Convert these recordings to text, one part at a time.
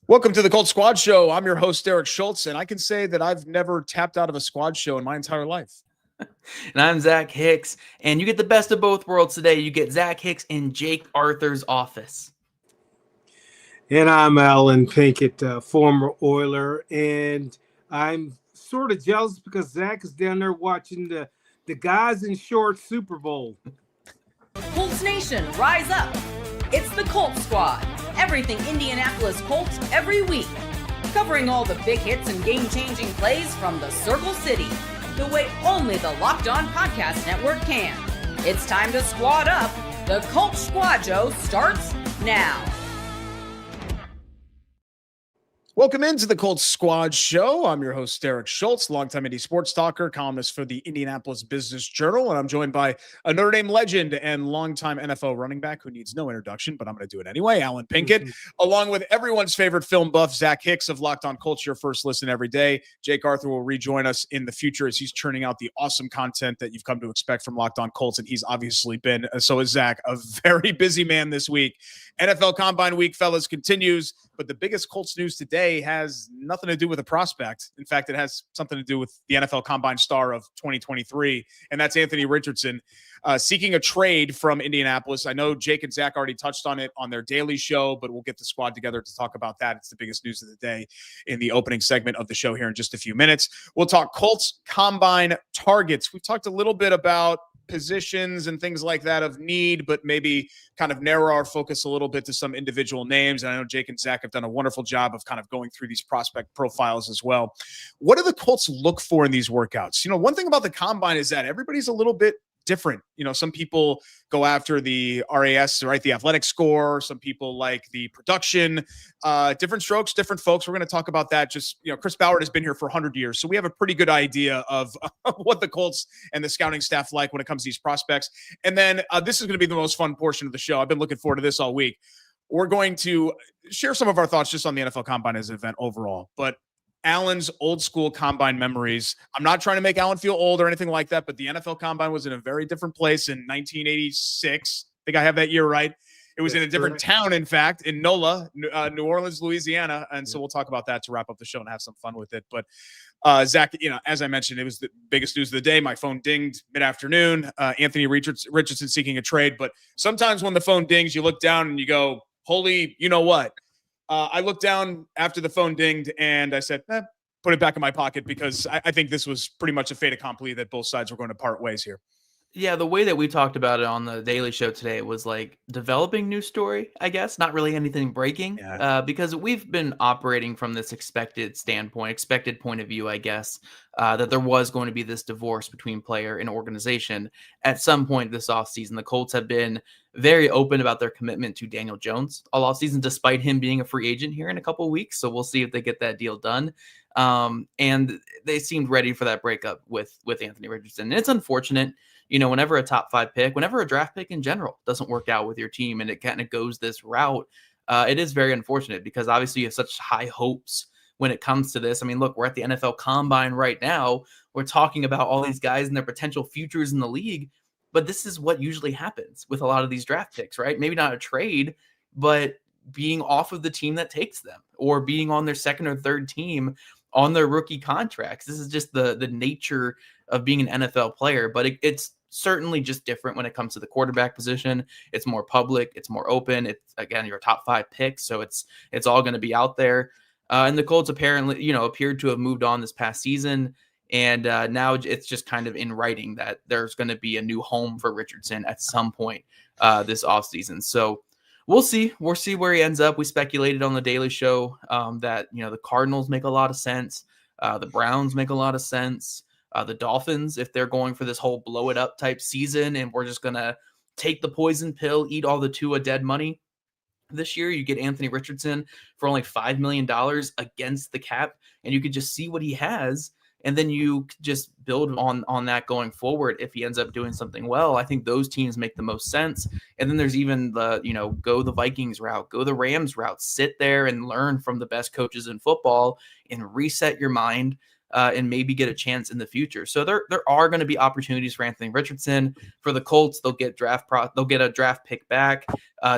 Welcome to the Colts Squad Show. I'm your host, Derek Schultz, and I can say that I've never tapped out of a squad show in my entire life. And I'm Zach Hicks, and you get the best of both worlds today. You get Zach Hicks in Jake Arthur's office. And I'm Allen Pinkett, former Oiler, and I'm sort of jealous because Zach is down there watching the guys in shorts Super Bowl. Colts Nation, rise up. It's the Colts Squad. Everything Indianapolis Colts every week. Covering all the big hits and game-changing plays from the Circle City, the way only the Locked On Podcast Network can. It's time to squad up. The Colts Squad Show starts now. Welcome into the Colts Squad Show. I'm your host, Derek Schultz, longtime Indy sports talker, columnist for the Indianapolis Business Journal, and I'm joined by a Notre Dame legend and longtime NFL running back who needs no introduction, but I'm going to do it anyway, Allen Pinkett, along with everyone's favorite film buff, Zach Hicks of Locked On Colts, your first listen every day. Jake Arthur will rejoin us in the future as he's churning out the awesome content that you've come to expect from Locked On Colts, and he's obviously been, so is Zach, a very busy man this week. NFL Combine Week, fellas, continues, but the biggest Colts news today has nothing to do with a prospect. In fact, it has something to do with the NFL Combine star of 2023, and that's Anthony Richardson seeking a trade from Indianapolis. I know Jake and Zach already touched on it on their daily show, but we'll get the squad together to talk about that. It's the biggest news of the day in the opening segment of the show here in just a few minutes. We'll talk Colts Combine targets. We've talked a little bit about positions and things like that of need, but maybe kind of narrow our focus a little bit to some individual names. And I know Jake and Zach have done a wonderful job of kind of going through these prospect profiles as well. What do the Colts look for in these workouts? You know, one thing about the combine is that everybody's a little bit different. You know, some people go after the RAS, right? The athletic score. Some people like the production, different strokes, different folks. We're going to talk about that. Just, you know, Chris Ballard has been here for 100 years. So we have a pretty good idea of what the Colts and the scouting staff like when it comes to these prospects. And then this is going to be the most fun portion of the show. I've been looking forward to this all week. We're going to share some of our thoughts just on the NFL Combine as an event overall, but Allen's old school combine memories. I'm not trying to make Allen feel old or anything like that, but the NFL Combine was in a very different place in 1986. I think I have that year right. It was in a different town, in fact, in NOLA, New Orleans, Louisiana. And so we'll talk about that to wrap up the show and have some fun with it. But Zach, you know, as I mentioned, it was the biggest news of the day. My phone dinged mid-afternoon. Anthony Richardson seeking a trade. But sometimes when the phone dings, you look down and you go, holy, you know what? I looked down after the phone dinged and I said, put it back in my pocket because I think this was pretty much a fait accompli that both sides were going to part ways here. Yeah, the way that we talked about it on the Daily Show today was like developing news story, I guess, not really anything breaking, because we've been operating from this expected point of view, I guess, that there was going to be this divorce between player and organization at some point this offseason. The Colts have been very open about their commitment to Daniel Jones all offseason, despite him being a free agent here in a couple of weeks. So we'll see if they get that deal done. And they seemed ready for that breakup with Anthony Richardson. And it's unfortunate. You know, whenever a top 5 pick, whenever a draft pick in general doesn't work out with your team and it kind of goes this route, it is very unfortunate because obviously you have such high hopes when it comes to this. I mean, look, we're at the NFL Combine right now. We're talking about all these guys and their potential futures in the league, but this is what usually happens with a lot of these draft picks, right? Maybe not a trade, but being off of the team that takes them or being on their second or third team on their rookie contracts. This is just the nature of being an NFL player, but it's certainly just different when it comes to the quarterback position. It's more public, it's more open. It's, again, your top 5 picks, so it's all going to be out there. And the Colts apparently, you know, appeared to have moved on this past season, and now it's just kind of in writing that there's going to be a new home for Richardson at some point this offseason. So we'll see. We'll see where he ends up. We speculated on the Daily Show that, you know, the Cardinals make a lot of sense. The Browns make a lot of sense. The Dolphins, if they're going for this whole blow it up type season and we're just going to take the poison pill, eat all the Tua dead money. This year, you get Anthony Richardson for only $5 million against the cap, and you could just see what he has. And then you just build on that going forward. If he ends up doing something well, I think those teams make the most sense. And then there's even the, you know, go the Vikings route, go the Rams route, sit there and learn from the best coaches in football and reset your mind. and maybe get a chance in the future. So there are going to be opportunities for Anthony Richardson. For the Colts, they'll get a draft pick back.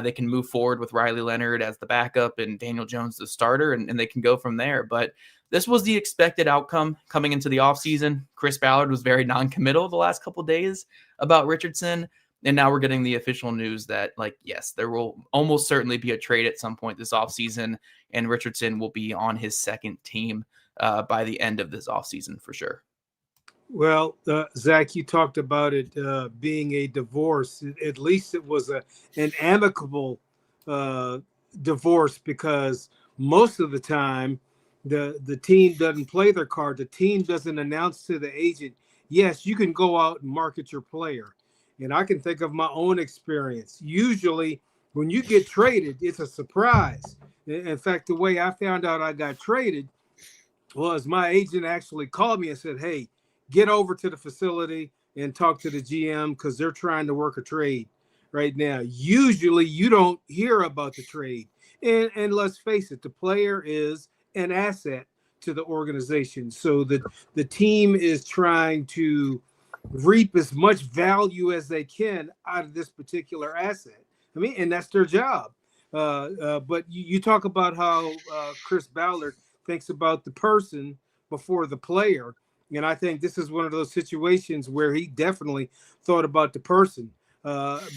They can move forward with Riley Leonard as the backup and Daniel Jones the starter, and they can go from there. But this was the expected outcome coming into the offseason. Chris Ballard was very non-committal the last couple of days about Richardson. And now we're getting the official news that, yes, there will almost certainly be a trade at some point this offseason, and Richardson will be on his second team by the end of this offseason for sure. Well, Zach, you talked about it being a divorce. At least it was an amicable divorce, because most of the time the team doesn't play their card. The team doesn't announce to the agent, yes, you can go out and market your player. And I can think of my own experience. Usually when you get traded, it's a surprise. In fact, the way I found out I got traded was my agent actually called me and said, hey, get over to the facility and talk to the GM because they're trying to work a trade right now. Usually you don't hear about the trade. And let's face it, the player is an asset to the organization. So the team is trying to reap as much value as they can out of this particular asset. I mean, and that's their job. But you talk about how Chris Ballard thinks about the person before the player. And I think this is one of those situations where he definitely thought about the person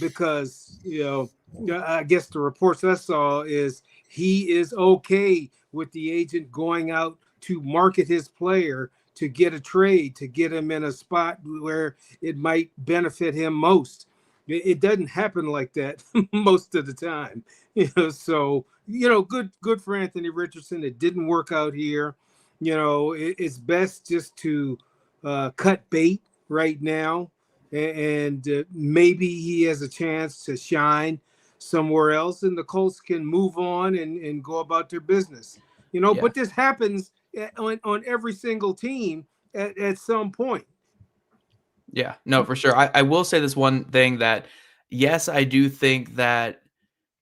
because, I guess the reports I saw is he is okay with the agent going out to market his player to get a trade, to get him in a spot where it might benefit him most. It doesn't happen like that most of the time. So, good for Anthony Richardson. It didn't work out here. It's best just to cut bait right now. And maybe he has a chance to shine somewhere else and the Colts can move on and go about their business. But this happens on every single team at some point. Yeah, no, for sure. I will say this one thing that, yes, I do think that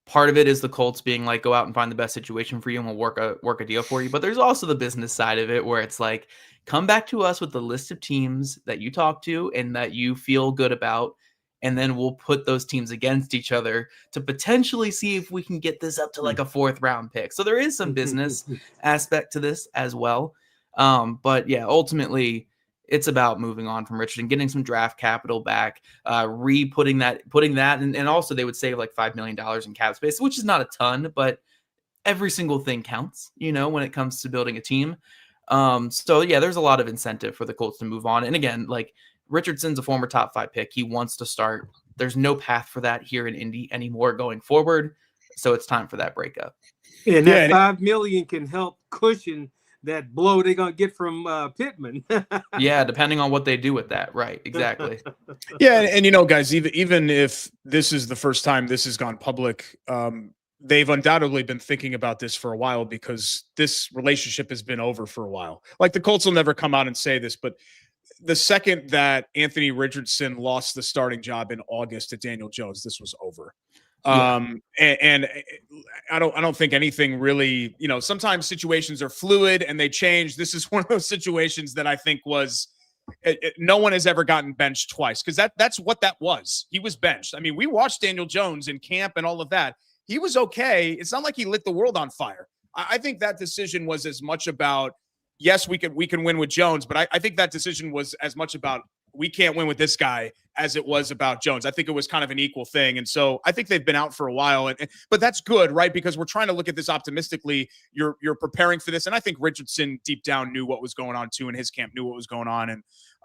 part of it is the Colts being like, go out and find the best situation for you and we'll work a deal for you. But there's also the business side of it where it's like, come back to us with the list of teams that you talk to and that you feel good about. And then we'll put those teams against each other to potentially see if we can get this up to like a 4th round pick. So there is some business aspect to this as well. But yeah, ultimately it's about moving on from Richardson, getting some draft capital back, putting that, and also they would save like $5 million in cap space, which is not a ton, but every single thing counts, when it comes to building a team. So yeah, there's a lot of incentive for the Colts to move on. And again, like Richardson's a former top 5 pick. He wants to start. There's no path for that here in Indy anymore going forward. So it's time for that breakup. And that $5 million can help cushion that blow they're going to get from Pittman. Yeah, depending on what they do with that. Right, exactly. Yeah, and guys, even if this is the first time this has gone public, they've undoubtedly been thinking about this for a while because this relationship has been over for a while. Like the Colts will never come out and say this, but the second that Anthony Richardson lost the starting job in August to Daniel Jones, this was over. Yeah. And I don't think anything really, sometimes situations are fluid and they change. This is one of those situations that I think was no one has ever gotten benched twice because that's what that was. He was benched. I mean, we watched Daniel Jones in camp and all of that. He was okay. It's not like he lit the world on fire. I think that decision was as much about, yes, we can win with Jones, but I think that decision was as much about we can't win with this guy as it was about Jones. I think it was kind of an equal thing. And so I think they've been out for a while, but that's good, right? Because we're trying to look at this optimistically. You're preparing for this. And I think Richardson deep down knew what was going on too. And his camp knew what was going on.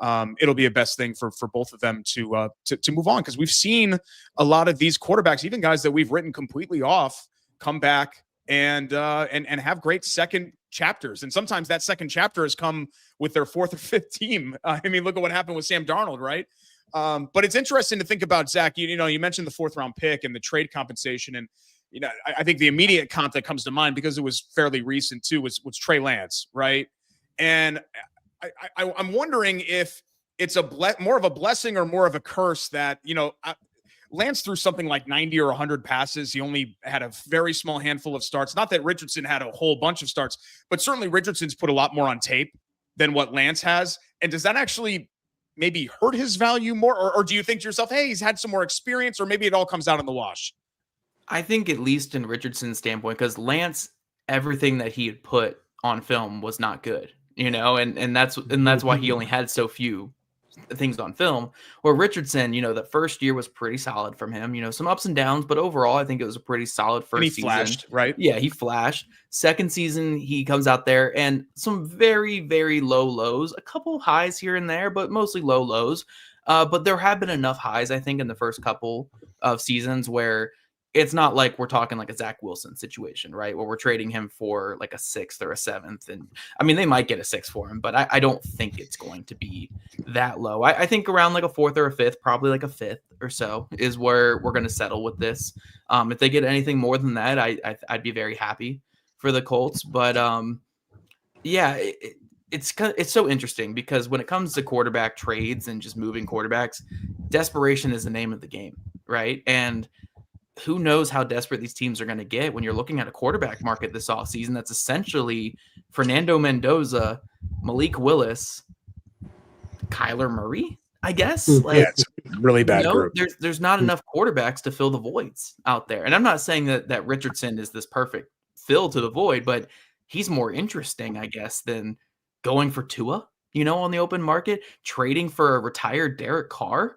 And it'll be a best thing for both of them to move on. Cause we've seen a lot of these quarterbacks, even guys that we've written completely off, come back and have great second chapters. And sometimes that second chapter has come with their 4th or 5th team. I mean, look at what happened with Sam Darnold, right? But it's interesting to think about, Zach, you mentioned the 4th round pick and the trade compensation. And, I think the immediate comp that comes to mind because it was fairly recent too, was Trey Lance. Right. And I'm wondering if it's more of a blessing or more of a curse that, Lance threw something like 90 or 100 passes. He only had a very small handful of starts. Not that Richardson had a whole bunch of starts, but certainly Richardson's put a lot more on tape than what Lance has? And does that actually maybe hurt his value more? Or do you think to yourself, hey, he's had some more experience, or maybe it all comes out in the wash? I think at least in Richardson's standpoint, because Lance, everything that he had put on film was not good, and that's why he only had so few things on film. Where Richardson, the first year was pretty solid from him, some ups and downs, but overall I think it was a pretty solid first season. Flashed, right? Yeah, he flashed. Second season, he comes out there and some very, very low lows, a couple highs here and there, but mostly low lows. But there have been enough highs, I think, in the first couple of seasons where it's not like we're talking like a Zach Wilson situation, right? Where we're trading him for like a 6th or a 7th. And I mean, they might get a 6 for him, but I don't think it's going to be that low. I think around like a 4th or a 5th, probably like a 5th or so is where we're going to settle with this. If they get anything more than that, I'd be very happy for the Colts. But yeah, it's so interesting because when it comes to quarterback trades and just moving quarterbacks, desperation is the name of the game, right? And who knows how desperate these teams are going to get when you're looking at a quarterback market this offseason that's essentially Fernando Mendoza, Malik Willis, Kyler Murray, I guess. Yeah, it's a really bad group. There's not enough quarterbacks to fill the voids out there. And I'm not saying that Richardson is this perfect fill to the void, but he's more interesting, I guess, than going for Tua, on the open market, trading for a retired Derek Carr.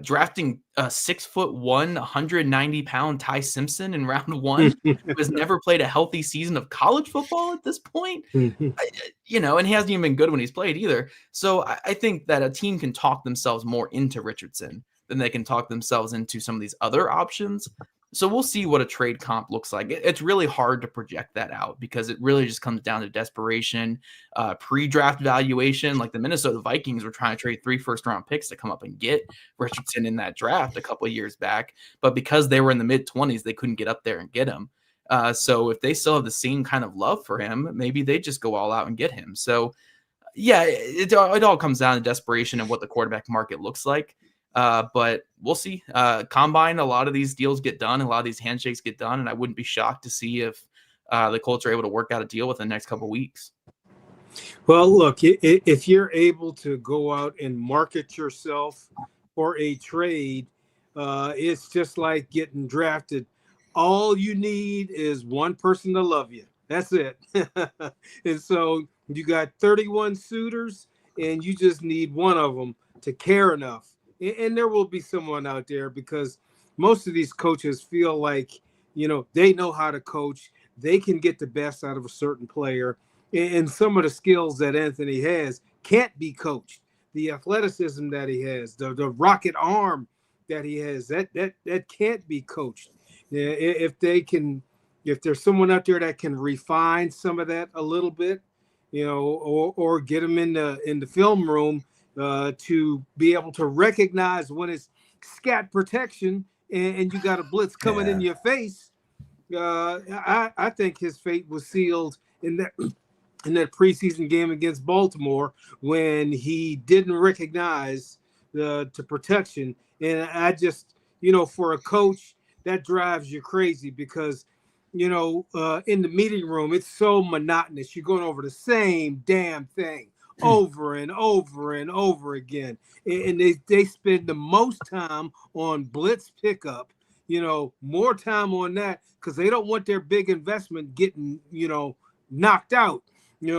Drafting a 6'1", 190-pound Ty Simpson in round 1, who has never played a healthy season of college football at this point, and he hasn't even been good when he's played either. So I think that a team can talk themselves more into Richardson than they can talk themselves into some of these other options. So we'll see what a trade comp looks like. It's really hard to project that out because it really just comes down to desperation, pre-draft valuation. Like the Minnesota Vikings were trying to trade 3 first-round picks to come up and get Richardson in that draft a couple of years back. But because they were in the mid-20s, they couldn't get up there and get him. So if they still have the same kind of love for him, maybe they just go all out and get him. So, yeah, it all comes down to desperation and what the quarterback market looks like. But we'll see. Combine, a lot of these deals get done, a lot of these handshakes get done, and I wouldn't be shocked to see if the Colts are able to work out a deal within the next couple of weeks. Well, look, if you're able to go out and market yourself for a trade, it's just like getting drafted. All you need is one person to love you. That's it. And so you got 31 suitors, and you just need one of them to care enough. And there will be someone out there because most of these coaches feel like, they know how to coach. They can get the best out of a certain player. And some of the skills that Anthony has can't be coached. The athleticism that he has, the rocket arm that he has, that can't be coached. If there's someone out there that can refine some of that a little bit, or get them in the film room, to be able to recognize when it's scat protection and you got a blitz coming in your face. I think his fate was sealed in that preseason game against Baltimore when he didn't recognize the protection. And I just, for a coach, that drives you crazy because, in the meeting room, it's so monotonous. You're going over the same damn thing over and over and over again. And they spend the most time on blitz pickup, more time on that because they don't want their big investment getting, knocked out,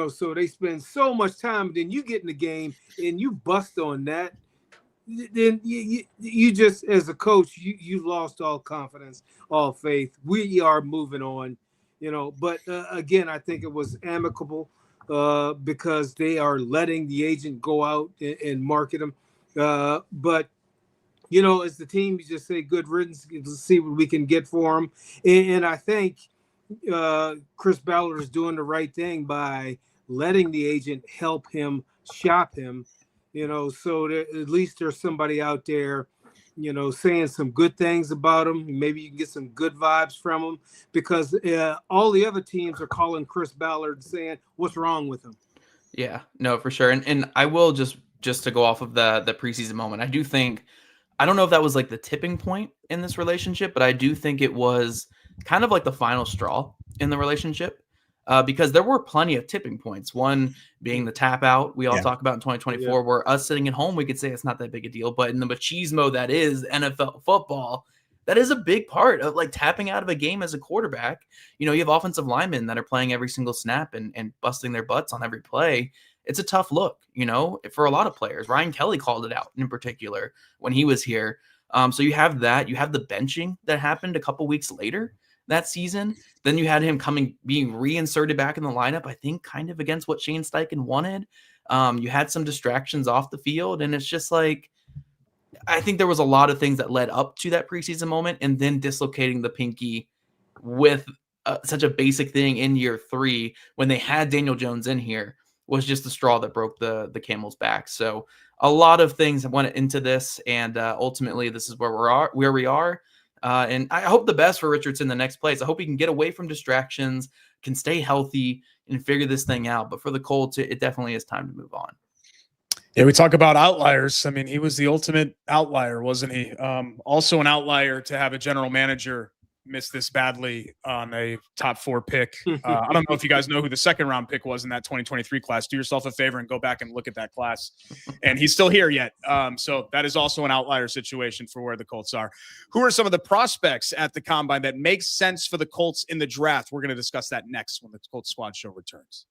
so they spend so much time. Then you get in the game and you bust on that. Then you just, as a coach, you lost all confidence, all faith. We are moving on, but again, I think it was amicable. Because they are letting the agent go out and market them. But, as the team, you just say good riddance, let's see what we can get for them. And I think Chris Ballard is doing the right thing by letting the agent help him shop him, so that at least there's somebody out there, saying some good things about him. Maybe you can get some good vibes from him because all the other teams are calling Chris Ballard saying, what's wrong with him? Yeah, no, for sure. And I will just to go off of the preseason moment, I don't know if that was like the tipping point in this relationship, but I do think it was kind of like the final straw in the relationship. because there were plenty of tipping points. One being the tap out we all talk about in 2024, where us sitting at home, we could say it's not that big a deal. But in the machismo that is NFL football, that is a big part of like tapping out of a game as a quarterback. You have offensive linemen that are playing every single snap and busting their butts on every play. It's a tough look, for a lot of players. Ryan Kelly called it out in particular when he was here. So you have that. You have the benching that happened a couple weeks later that season. Then you had him being reinserted back in the lineup, I think kind of against what Shane Steichen wanted. You had some distractions off the field, and it's just like, I think there was a lot of things that led up to that preseason moment, and then dislocating the pinky with such a basic thing in year 3 when they had Daniel Jones in here was just the straw that broke the camel's back. So a lot of things went into this, and ultimately this is where we are. And I hope the best for Richardson the next place. I hope he can get away from distractions, can stay healthy, and figure this thing out. But for the Colts, it definitely is time to move on. Yeah, we talk about outliers. I mean, he was the ultimate outlier, wasn't he? Also an outlier to have a general manager miss this badly on a top 4 pick. I don't know if you guys know who the second round pick was in that 2023 class. Do yourself a favor and go back and look at that class. And he's still here yet. So that is also an outlier situation for where the Colts are. Who are some of the prospects at the combine that makes sense for the Colts in the draft? We're going to discuss that next when the Colts Squad Show returns.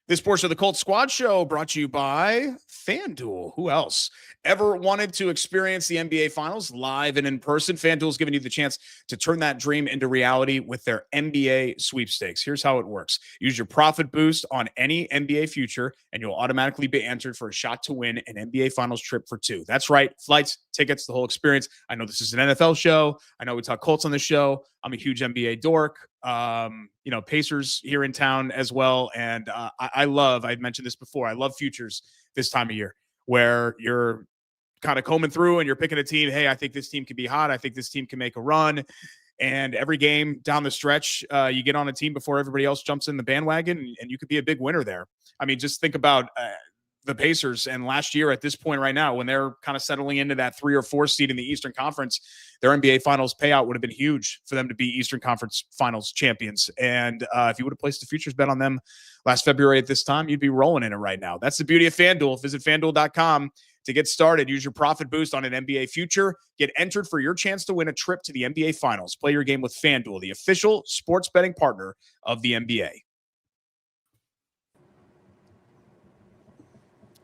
This portion of the Colts Squad Show brought to you by FanDuel. Who else ever wanted to experience the NBA Finals live and in person? FanDuel's giving you the chance to turn that dream into reality with their NBA sweepstakes. Here's how it works. Use your profit boost on any NBA future, and you'll automatically be entered for a shot to win an NBA Finals trip for 2. That's right. Flights, tickets, the whole experience. I know this is an NFL show. I know we talk Colts on the show. I'm a huge NBA dork. Pacers here in town as well. And I'd mentioned this before. I love futures this time of year where you're kind of combing through and you're picking a team. Hey, I think this team can be hot. I think this team can make a run. And every game down the stretch, you get on a team before everybody else jumps in the bandwagon, and you could be a big winner there. I mean, just think about the Pacers, and last year at this point right now, when they're kind of settling into that 3 or 4 seed in the Eastern Conference, their NBA Finals payout would have been huge for them to be Eastern Conference Finals champions. And if you would have placed a futures bet on them last February at this time, you'd be rolling in it right now. That's the beauty of FanDuel. Visit FanDuel.com to get started. Use your profit boost on an NBA future. Get entered for your chance to win a trip to the NBA Finals. Play your game with FanDuel, the official sports betting partner of the NBA.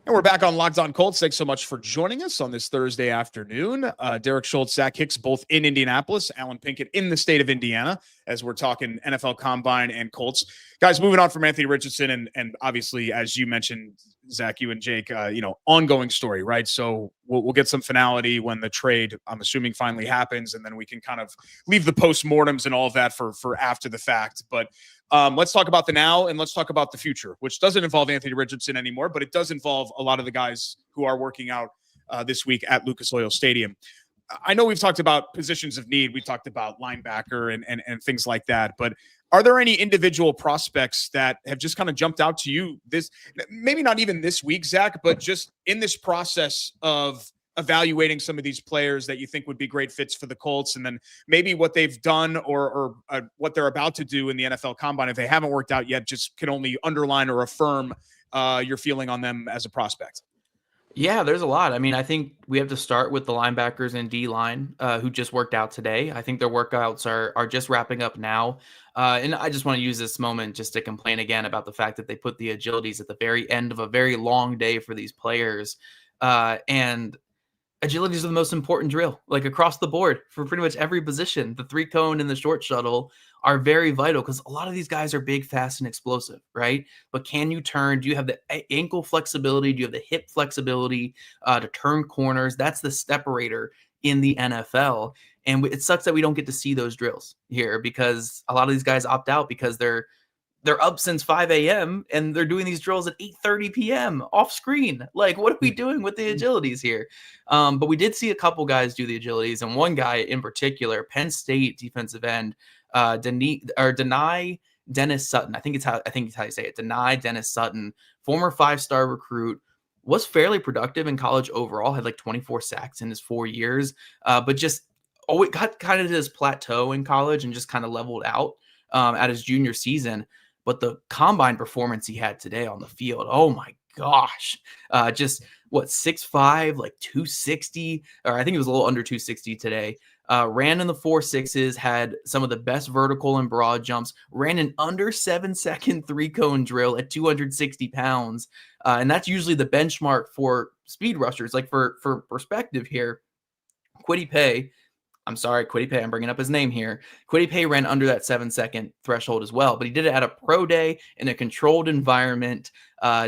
And we're back on Locked On Colts. Thanks so much for joining us on this Thursday afternoon. Derek Schultz, Zach Hicks, both in Indianapolis, Allen Pinkett in the state of Indiana, as we're talking NFL Combine and Colts. Guys, moving on from Anthony Richardson, and obviously, as you mentioned, Zach, you and Jake, ongoing story, right? So we'll get some finality when the trade, I'm assuming, finally happens, and then we can kind of leave the postmortems and all of that for after the fact. But let's talk about the now, and let's talk about the future, which doesn't involve Anthony Richardson anymore, but it does involve a lot of the guys who are working out this week at Lucas Oil Stadium. I know we've talked about positions of need. We talked about linebacker and things like that, but are there any individual prospects that have just kind of jumped out to you this, maybe not even this week, Zach, but just in this process of evaluating some of these players that you think would be great fits for the Colts, and then maybe what they've done or what they're about to do in the NFL Combine, if they haven't worked out yet, just can only underline or affirm your feeling on them as a prospect? Yeah, there's a lot. I mean, I think we have to start with the linebackers and D-line who just worked out today. I think their workouts are just wrapping up now. And I just want to use this moment just to complain again about the fact that they put the agilities at the very end of a very long day for these players. And agilities are the most important drill, like across the board for pretty much every position. The 3-cone and the short shuttle are very vital because a lot of these guys are big, fast, and explosive, right? But can you turn? Do you have the ankle flexibility? Do you have the hip flexibility to turn corners? That's the separator in the NFL. And it sucks that we don't get to see those drills here because a lot of these guys opt out because they're up since 5 a.m. and they're doing these drills at 8:30 p.m. off screen. Like, what are we doing with the agilities here? But we did see a couple guys do the agilities, and one guy in particular, Penn State defensive end, Deni Dennis Sutton. I think it's how you say it. Deni Dennis Sutton, former 5-star recruit, was fairly productive in college overall. Had like 24 sacks in his 4 years, but just always got kind of to his plateau in college and just kind of leveled out at his junior season. But the combine performance he had today on the field, oh my gosh, just what 6'5", like 260, or I think it was a little under 260 today. Ran in the 4.6s, had some of the best vertical and broad jumps, ran an under 7-second 3-cone drill at 260 pounds. And that's usually the benchmark for speed rushers. Like for perspective here, Kwity Paye, I'm bringing up his name here. Kwity Paye ran under that 7-second threshold as well, but he did it at a pro day in a controlled environment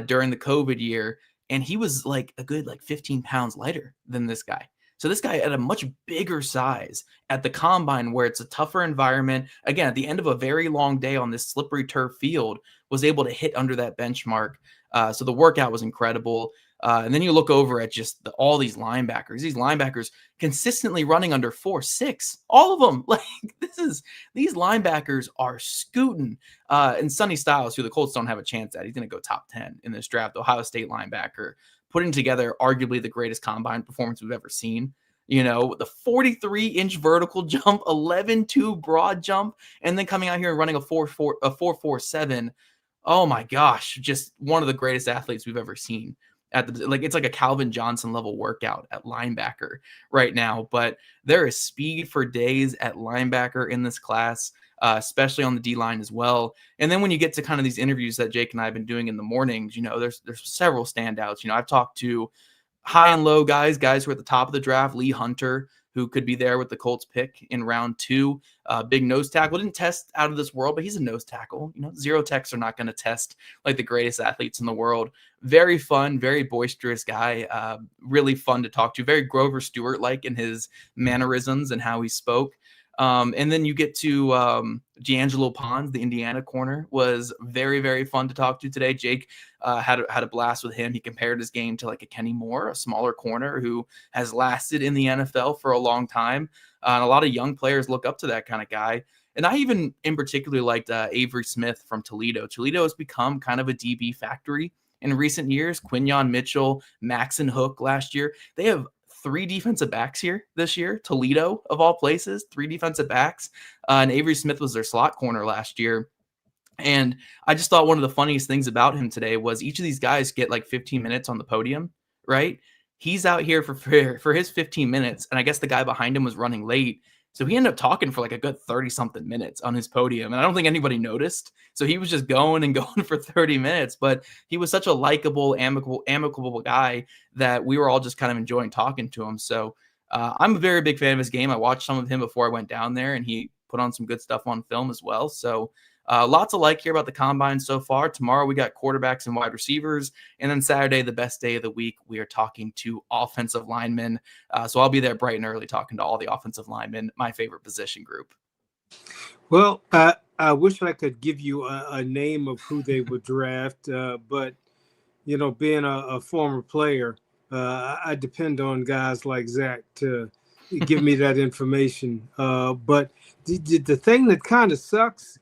during the COVID year. And he was like a good 15 pounds lighter than this guy. So this guy at a much bigger size at the combine where it's a tougher environment, again, at the end of a very long day on this slippery turf field, was able to hit under that benchmark. So the workout was incredible. And then you look over at just all these linebackers consistently running under 4.6, all of them. Like these linebackers are scooting. And Sonny Styles, who the Colts don't have a chance at, he's going to go top 10 in this draft. Ohio State linebacker, putting together arguably the greatest combine performance we've ever seen. You know, the 43-inch vertical jump, 11.2 broad jump, and then coming out here and running a 4.47. Oh my gosh, just one of the greatest athletes we've ever seen. It's like a Calvin Johnson level workout at linebacker right now, but there is speed for days at linebacker in this class, especially on the D-line as well. And then when you get to kind of these interviews that Jake and I have been doing in the mornings, you know, there's several standouts. You know, I've talked to high and low guys who are at the top of the draft. Lee Hunter, who could be there with the Colts pick in round 2. Big nose tackle. Didn't test out of this world, but he's a nose tackle. You know, zero techs are not going to test like the greatest athletes in the world. Very fun, very boisterous guy. Really fun to talk to. Very Grover Stewart-like in his mannerisms and how he spoke. And then you get to D'Angelo Pons, the Indiana corner, was very, very fun to talk to today. Jake had a blast with him. He compared his game to like a Kenny Moore, a smaller corner who has lasted in the NFL for a long time. And a lot of young players look up to that kind of guy. And I even in particular liked Avery Smith from Toledo. Toledo has become kind of a DB factory in recent years. Quinyon Mitchell, Maxon Hook last year. They have 3 defensive backs here this year. Toledo, of all places, 3 defensive backs. And Avery Smith was their slot corner last year. And I just thought one of the funniest things about him today was each of these guys get like 15 minutes on the podium, right? He's out here for his 15 minutes. And I guess the guy behind him was running late. So he ended up talking for like a good 30-something minutes on his podium. And I don't think anybody noticed. So he was just going and going for 30 minutes. But he was such a likable, amicable guy that we were all just kind of enjoying talking to him. So I'm a very big fan of his game. I watched some of him before I went down there, and he put on some good stuff on film as well. So lots of like here about the combine so far. Tomorrow we got quarterbacks and wide receivers. And then Saturday, the best day of the week, we are talking to offensive linemen. So I'll be there bright and early talking to all the offensive linemen, my favorite position group. Well, I wish I could give you a name of who they would draft. But, you know, being a former player, I depend on guys like Zach to give me that information. But the thing that kind of sucks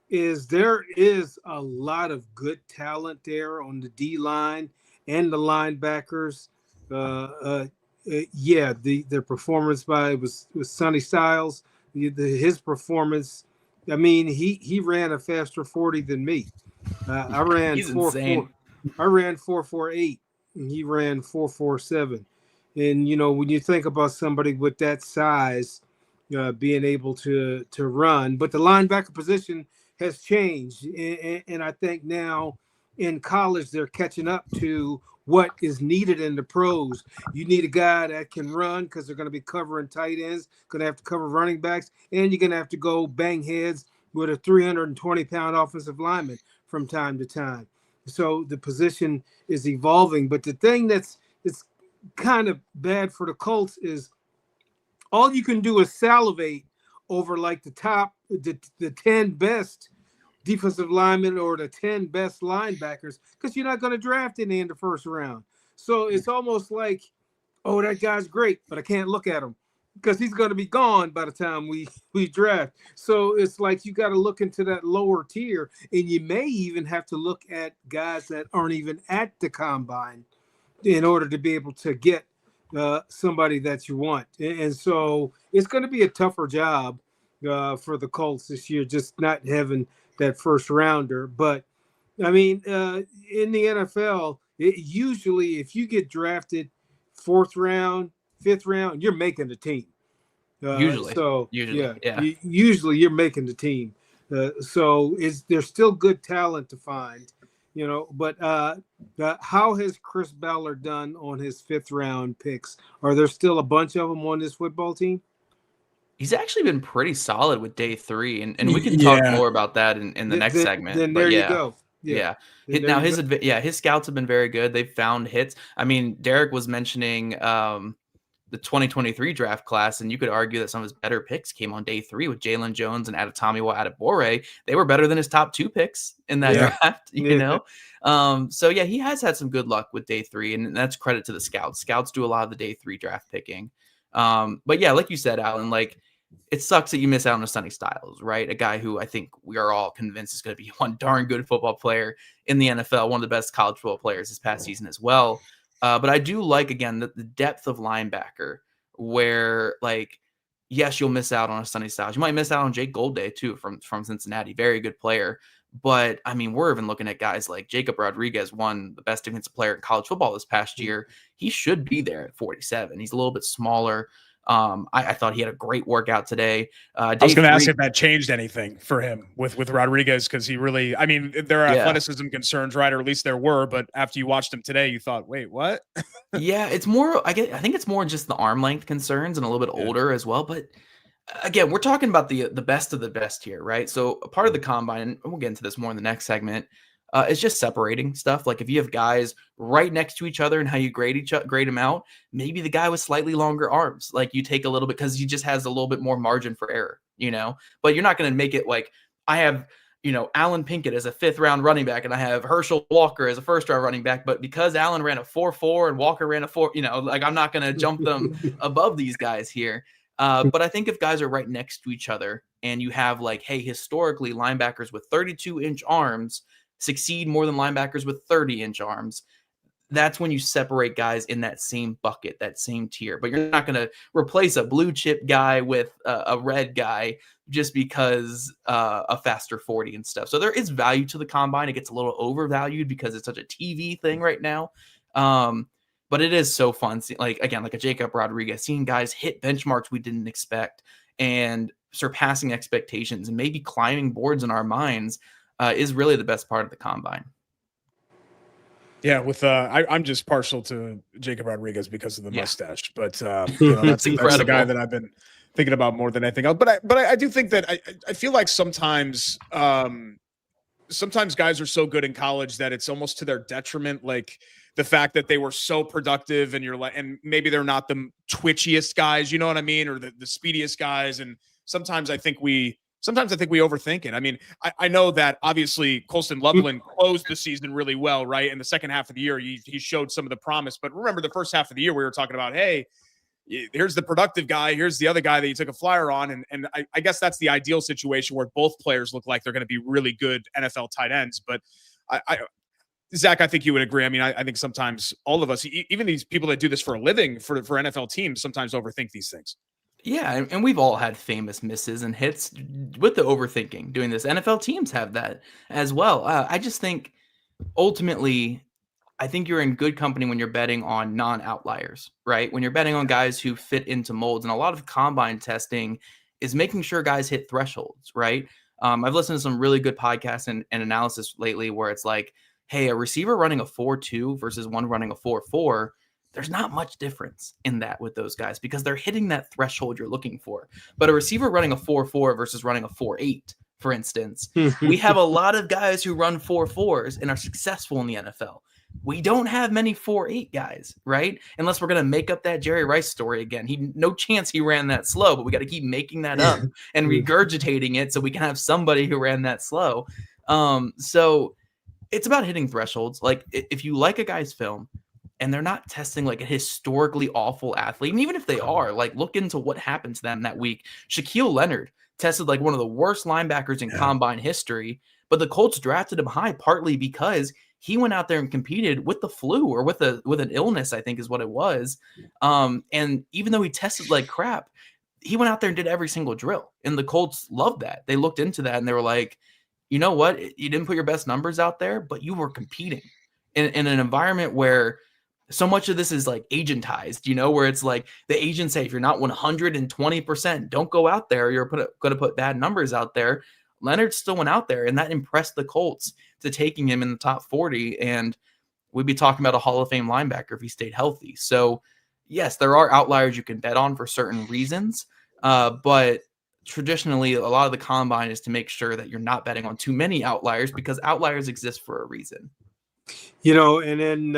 is there is a lot of good talent there on the D line and the linebackers. Their performance was Sonny Styles. His performance, I mean, he ran a faster 40 than me. I ran 4.48, and he ran 4.47. And you know, when you think about somebody with that size being able to run, but the linebacker position has changed, and I think now in college they're catching up to what is needed in the pros. You need a guy that can run because they're going to be covering tight ends, going to have to cover running backs, and you're going to have to go bang heads with a 320-pound offensive lineman from time to time. So the position is evolving. But the thing it's kind of bad for the Colts is all you can do is salivate over like the 10 best defensive linemen or the 10 best linebackers, because you're not going to draft any in the first round. So it's almost like, oh, that guy's great, but I can't look at him because he's going to be gone by the time we draft. So it's like you got to look into that lower tier, and you may even have to look at guys that aren't even at the combine in order to be able to get somebody that you want. And so it's going to be a tougher job for the Colts this year, just not having that first rounder. But I mean, in the NFL, usually if you get drafted 4th round, 5th round, you're making the team. Usually, yeah. yeah. Usually you're making the team. So there's still good talent to find, but how has Chris Ballard done on his 5th round picks? Are there still a bunch of them on this football team? He's actually been pretty solid with day 3, and we can talk more about that in the next segment. Then there you go. Yeah. Now his scouts have been very good. They've found hits. I mean, Derek was mentioning the 2023 draft class, and you could argue that some of his better picks came on day 3 with Jalen Jones and Adetomiwa Adebawore. They were better than his top 2 picks in that draft, you know? So yeah, he has had some good luck with day 3, and that's credit to the scouts. Scouts do a lot of the day 3 draft picking. But yeah, like you said, Alan, like it sucks that you miss out on a Sonny Styles, right? A guy who I think we are all convinced is going to be one darn good football player in the NFL, one of the best college football players this past season as well. But I do like, again, the depth of linebacker where, like, yes, you'll miss out on a Sonny Styles. You might miss out on Jake Goldday, too, from Cincinnati. Very good player. But, I mean, we're even looking at guys like Jacob Rodriguez, won the best defensive player in college football this past year. He should be there at 47. He's a little bit smaller. I thought he had a great workout today. I was going to ask if that changed anything for him with Rodriguez, because he really, I mean, there are athleticism concerns, right? Or at least there were, but after you watched him today, you thought, wait, what? Yeah, it's more, I think it's more just the arm length concerns and a little bit older as well. But again, we're talking about the best of the best here, right? So a part of the combine, and we'll get into this more in the next segment, it's just separating stuff. Like if you have guys right next to each other and how you grade them out, maybe the guy with slightly longer arms, like you take a little bit because he just has a little bit more margin for error, but you're not going to make it like I have, Allen Pinkett as a 5th round running back and I have Herschel Walker as a 1st round running back. But because Allen ran a 4.4 and Walker ran a 4, like I'm not going to jump them above these guys here. But I think if guys are right next to each other and you have like, hey, historically linebackers with 32-inch arms succeed more than linebackers with 30-inch arms, that's when you separate guys in that same bucket, that same tier. But you're not going to replace a blue chip guy with a red guy just because a faster 40 and stuff. So there is value to the combine. It gets a little overvalued because it's such a TV thing right now. But it is so fun. Like a Jacob Rodriguez, seeing guys hit benchmarks we didn't expect and surpassing expectations and maybe climbing boards in our minds is really the best part of the combine. Yeah, with I'm just partial to Jacob Rodriguez because of the mustache, but that's the guy that I've been thinking about more than anything else. But I do think that I feel like sometimes guys are so good in college that it's almost to their detriment. Like the fact that they were so productive and and maybe they're not the twitchiest guys, you know what I mean, or the speediest guys. And sometimes I think we overthink it. I mean, I know that obviously Colston Loveland closed the season really well, right? In the second half of the year, he showed some of the promise. But remember the first half of the year, we were talking about, hey, here's the productive guy. Here's the other guy that you took a flyer on. And I guess that's the ideal situation where both players look like they're going to be really good NFL tight ends. But Zach, I think you would agree. I mean, I think sometimes all of us, even these people that do this for a living for NFL teams, sometimes overthink these things. Yeah, and we've all had famous misses and hits with the overthinking doing this. NFL teams have that as well. I just think ultimately, I think you're in good company when you're betting on non-outliers, right? When you're betting on guys who fit into molds. And a lot of combine testing is making sure guys hit thresholds, right? I've listened to some really good podcasts and analysis lately where it's like, hey, a receiver running a 4.2 versus one running a 4.4, there's not much difference in that with those guys because they're hitting that threshold you're looking for. But a receiver running a 4.4 versus running a 4.8, for instance, we have a lot of guys who run 4.4s and are successful in the NFL. We don't have many 4.8 guys, right? Unless we're going to make up that Jerry Rice story again. No chance he ran that slow, but we got to keep making that up and regurgitating it so we can have somebody who ran that slow. So it's about hitting thresholds. Like if you like a guy's film, and they're not testing like a historically awful athlete. And even if they are, like look into what happened to them that week. Shaquille Leonard tested like one of the worst linebackers in combine history, but the Colts drafted him high partly because he went out there and competed with the flu or with an illness, I think is what it was. And even though he tested like crap, he went out there and did every single drill. And the Colts loved that. They looked into that and they were like, you know what? You didn't put your best numbers out there, but you were competing in an environment where so much of this is like agentized, where it's like the agents say, if you're not 120%, don't go out there. You're going to put bad numbers out there. Leonard still went out there, and that impressed the Colts to taking him in the top 40. And we'd be talking about a Hall of Fame linebacker if he stayed healthy. So yes, there are outliers you can bet on for certain reasons. But traditionally, a lot of the combine is to make sure that you're not betting on too many outliers, because outliers exist for a reason. And then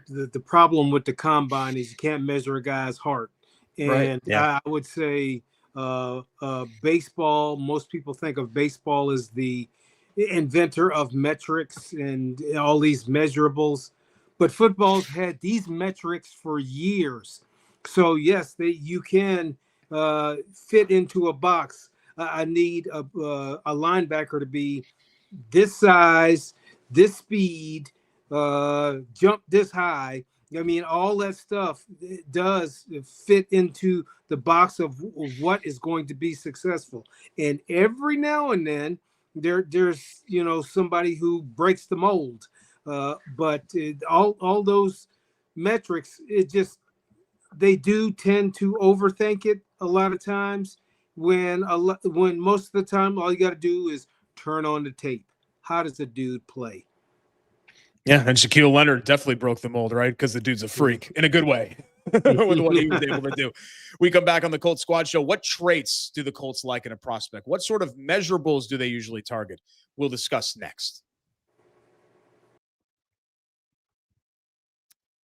the problem with the combine is you can't measure a guy's heart. And right. Yeah. I would say baseball, most people think of baseball as the inventor of metrics and all these measurables, but football's had these metrics for years. So yes, you can fit into a box. I need a linebacker to be this size, this speed, jump this high. I mean, all that stuff does fit into the box of what is going to be successful. And every now and then there's somebody who breaks the mold. But all those metrics, they do tend to overthink it a lot of times. When most of the time all you got to do is turn on the tape. How does the dude play? Yeah, and Shaquille Leonard definitely broke the mold, right? Because the dude's a freak in a good way with what he was able to do. We come back on the Colts Squad Show. What traits do the Colts like in a prospect? What sort of measurables do they usually target? We'll discuss next.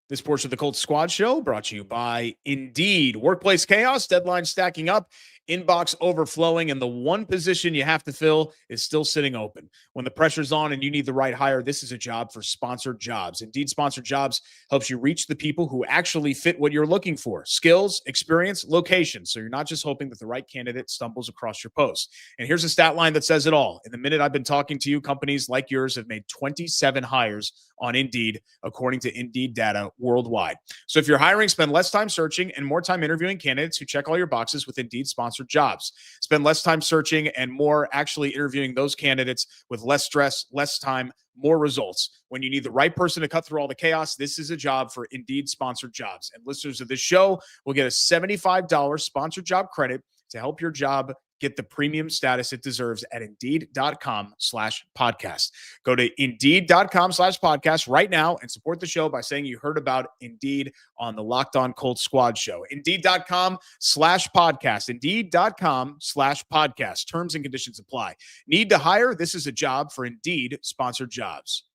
This portion of the Colts Squad Show brought to you by Indeed. Workplace chaos, deadlines stacking up, inbox overflowing, and the one position you have to fill is still sitting open. When the pressure's on and you need the right hire, this is a job for sponsored jobs. Indeed Sponsored Jobs helps you reach the people who actually fit what you're looking for. Skills, experience, location. So you're not just hoping that the right candidate stumbles across your post. And here's a stat line that says it all. In the minute I've been talking to you, companies like yours have made 27 hires on Indeed, according to Indeed data worldwide. So if you're hiring, spend less time searching and more time interviewing candidates who check all your boxes with Indeed Sponsored Jobs. Spend less time searching and more actually interviewing those candidates with less stress, less time, more results. When you need the right person to cut through all the chaos, this is a job for Indeed Sponsored Jobs. And listeners of this show will get a $75 sponsored job credit to help your job get the premium status it deserves at Indeed.com/podcast. Go to Indeed.com/podcast right now and support the show by saying you heard about Indeed on the Locked On Colts Squad Show. Indeed.com/podcast. Indeed.com/podcast. Terms and conditions apply. Need to hire? This is a job for Indeed Sponsored Jobs.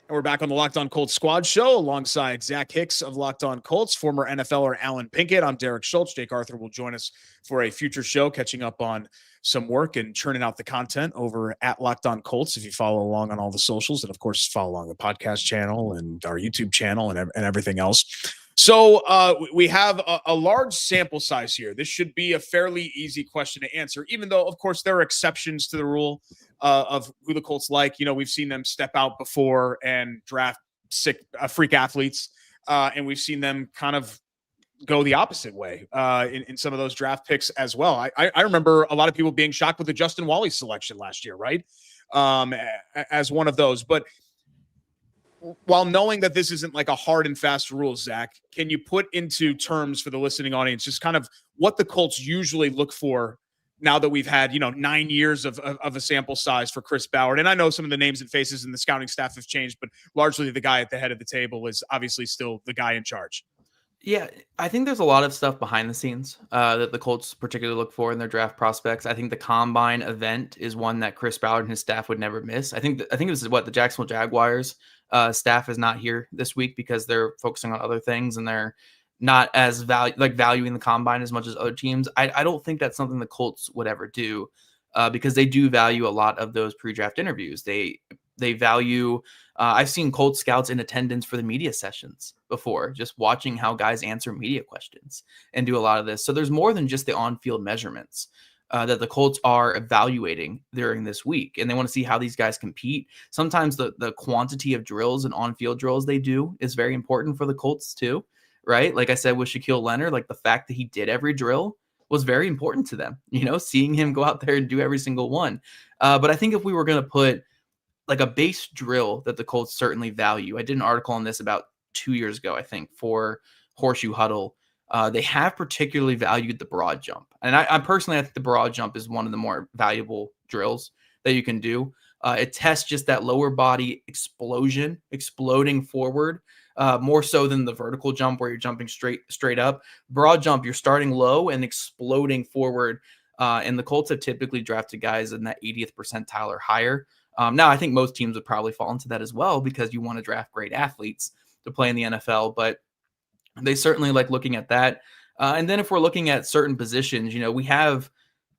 And we're back on the Locked On Colts Squad Show alongside Zach Hicks of Locked On Colts, former NFLer Allen Pinkett. I'm Derek Schultz. Jake Arthur will join us for a future show, catching up on some work and churning out the content over at Locked On Colts. If you follow along on all the socials, and of course, follow along the podcast channel and our YouTube channel and everything else. So we have a large sample size here. This should be a fairly easy question to answer, even though, of course, there are exceptions to the rule of who the Colts like. We've seen them step out before and draft freak athletes, and we've seen them kind of go the opposite way in some of those draft picks as well. I remember a lot of people being shocked with the Justin Wally selection last year, right? As one of those. But while knowing that this isn't like a hard and fast rule, Zach, can you put into terms for the listening audience just kind of what the Colts usually look for now that we've had, 9 years of a sample size for Chris Ballard? And I know some of the names and faces in the scouting staff have changed, but largely the guy at the head of the table is obviously still the guy in charge. Yeah, I think there's a lot of stuff behind the scenes that the Colts particularly look for in their draft prospects. I think the combine event is one that Chris Ballard and his staff would never miss. I think this is what the Jacksonville Jaguars staff is not here this week because they're focusing on other things and they're not as valuing the combine as much as other teams. I don't think that's something the Colts would ever do because they do value a lot of those pre-draft interviews. They value. I've seen Colts scouts in attendance for the media sessions before, just watching how guys answer media questions and do a lot of this. So there's more than just the on-field measurements. that the Colts are evaluating during this week, and they want to see how these guys compete. Sometimes the quantity of drills and on-field drills they do is very important for the Colts too, right? Like I said with Shaquille Leonard, like the fact that he did every drill was very important to them, seeing him go out there and do every single one. But I think if we were going to put like a base drill that the Colts certainly value, I did an article on this about 2 years ago, I think, for Horseshoe Huddle. They have particularly valued the broad jump. And I personally, I think the broad jump is one of the more valuable drills that you can do. It tests just that lower body exploding forward, more so than the vertical jump where you're jumping straight up. Broad jump, you're starting low and exploding forward. And the Colts have typically drafted guys in that 80th percentile or higher. Now, I think most teams would probably fall into that as well because you want to draft great athletes to play in the NFL, but they certainly like looking at that. And then if we're looking at certain positions, we have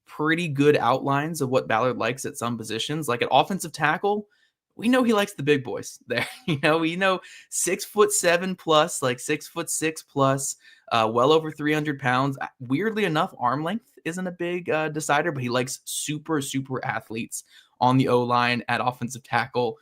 pretty good outlines of what Ballard likes at some positions. Like at offensive tackle, we know he likes the big boys there. We know 6'7" plus, like 6'6" plus, well over 300 pounds. Weirdly enough, arm length isn't a big decider, but he likes super athletes on the O-line at offensive tackle.